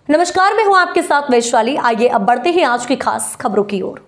नमस्कार, मैं हूं आपके साथ वैशाली। आइए अब बढ़ते हैं आज की खास खबरों की ओर।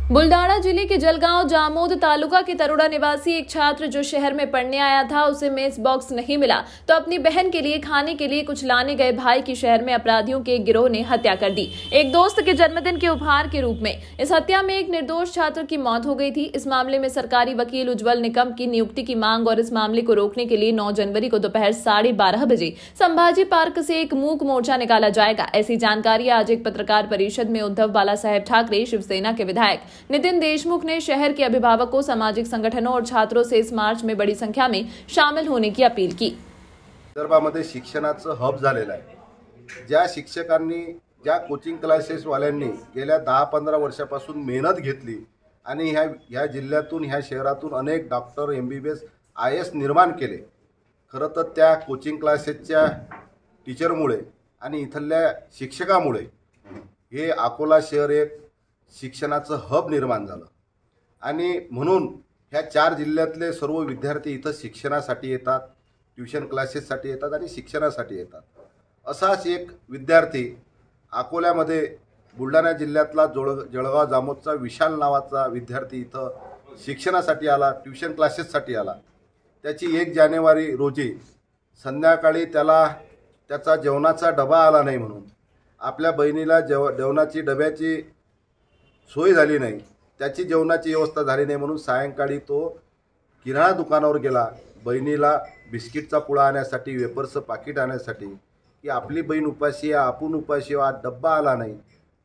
बुल्ढाना जिले के जलगांव जामोद तालुका के तरोड़ा निवासी एक छात्र जो शहर में पढ़ने आया था, उसे मेस बॉक्स नहीं मिला तो अपनी बहन के लिए खाने के लिए कुछ लाने गए भाई की शहर में अपराधियों के एक गिरोह ने हत्या कर दी। एक दोस्त के जन्मदिन के उपहार के रूप में इस हत्या में एक निर्दोष छात्र की मौत हो गई थी। इस मामले में सरकारी वकील उज्जवल निकम की नियुक्ति की मांग और इस मामले को रोकने के लिए 9 जनवरी को दोपहर 12:30 बजे संभाजी पार्क से एक मूक मोर्चा निकाला जाएगा। ऐसी जानकारी आज एक पत्रकार परिषद में उद्धव बाला साहेब ठाकरे, शिवसेना के विधायक नितिन देशमुख ने शहर के अभिभावकों, सामाजिक संगठनों और छात्रों से इस मार्च में बड़ी संख्या में शामिल होने की अपील की। विदर्भामध्ये शिक्षणाचं हब झालेलं आहे। ज्या शिक्षकांनी, ज्या कोचिंग क्लासेस वाल्यांनी गेल्या 10-15 वर्षापासून मेहनत घेतली आणि ह्या जिल्ह्यातून, ह्या शहरातून अनेक डॉक्टर, MBBS, IAS निर्माण केले। खरं तर त्या कोचिंग क्लासेसच्या टीचरमुळे आणि इथल्या शिक्षकामुळे हे अकोला शहर एक शिक्षणाचं हब निर्माण झालं आणि म्हणून ह्या 4 जिल्ह्यातले सर्व विद्यार्थी इथं शिक्षणासाठी येतात, ट्यूशन क्लासेससाठी येतात आणि शिक्षणासाठी येतात। असाच एक विद्यार्थी अकोल्यामध्ये बुलढाणा जिल्ह्यातला जळगाव जामोदचा विशाल नावाचा विद्यार्थी इथं शिक्षणासाठी आला, ट्यूशन क्लासेससाठी आला। त्याची 1 जानेवारी रोजी संध्याकाळी त्याचा जेवणाचा डबा आला नाही म्हणून आपल्या बहिणीला जेवणाची डब्याची सोय झाली नाही, त्याची जेवणाची व्यवस्था झाली नाही म्हणून सायंकाळी तो किराणा दुकानावर गेला बहिणीला बिस्किटचा पुडा आणण्यासाठी, वेफर्सचं पाकिट आणण्यासाठी, की आपली बहीण उपाशी आहे, आपण उपाशी आहे, डब्बा आला नाही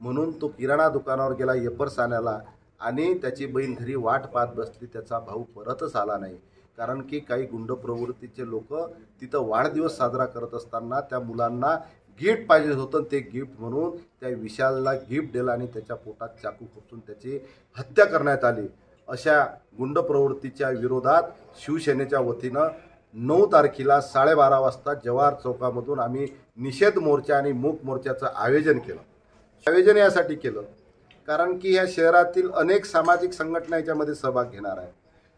म्हणून तो किराणा दुकानावर गेला वेफर्स आणायला आणि त्याची बहीण घरी वाट पाहत बसली। त्याचा भाऊ परतच आला नाही, कारण की काही गुंड प्रवृत्तीचे लोक तिथं वाढदिवस साजरा करत असताना त्या मुलांना गिफ्ट पाहिजे होतं। ते गिफ्ट म्हणून त्या विशालला गिफ्ट दिलं आणि त्याच्या पोटात चाकू खुपसून त्याची हत्या करण्यात आली। अशा गुंड प्रवृत्तीच्या विरोधात शिवसेनेच्या वतीनं 9 तारखेला 12:30 वाजता जवाहर चौकामधून आम्ही निषेध मोर्चा आणि मूक मोर्चाचं आयोजन केलं। आयोजन यासाठी केलं कारण की ह्या शहरातील अनेक सामाजिक संघटना याच्यामध्ये सहभाग घेणार आहे।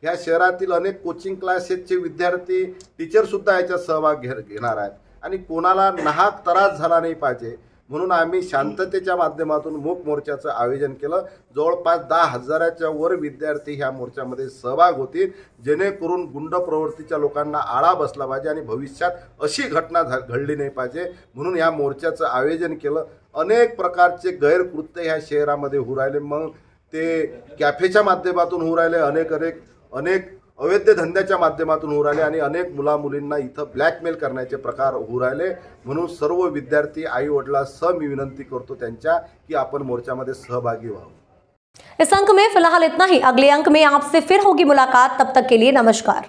ह्या शहरातील अनेक कोचिंग क्लासेसचे विद्यार्थी, टीचरसुद्धा याच्यात सहभाग घेणार आहेत आणि कोणाला नाहक त्रास झाला नाही पाहिजे म्हणून आम्ही शांततेच्या माध्यमातून मूक मोर्चाचं आयोजन केलं। जवळपास 10,000च्या वर विद्यार्थी ह्या मोर्चामध्ये सहभाग होतील, जेणेकरून गुंड प्रवृत्तीच्या लोकांना आळा बसला पाहिजे आणि भविष्यात अशी घटना घडली नाही पाहिजे म्हणून ह्या मोर्चाचं आयोजन केलं। अनेक प्रकारचे गैरकृत्य ह्या शहरामध्ये होऊ राहिले, मग ते कॅफेच्या माध्यमातून होऊ राहिले, अनेक अवैध धंद्याच्या माध्यमातून होऊ राहिले आणि अनेक मुला-मुलींना इथं ब्लॅकमेल करण्याचे प्रकार होऊ राहिले। म्हणून सर्व विद्यार्थी, आई वडिलांसह मी विनंती करतो त्यांच्या की आपण मोर्चामध्ये सहभागी व्हावं। इस अंक में फिलहाल इतना ही। अगले अंक में आपसे फिर होगी मुलाकात। तब तक के लिए नमस्कार।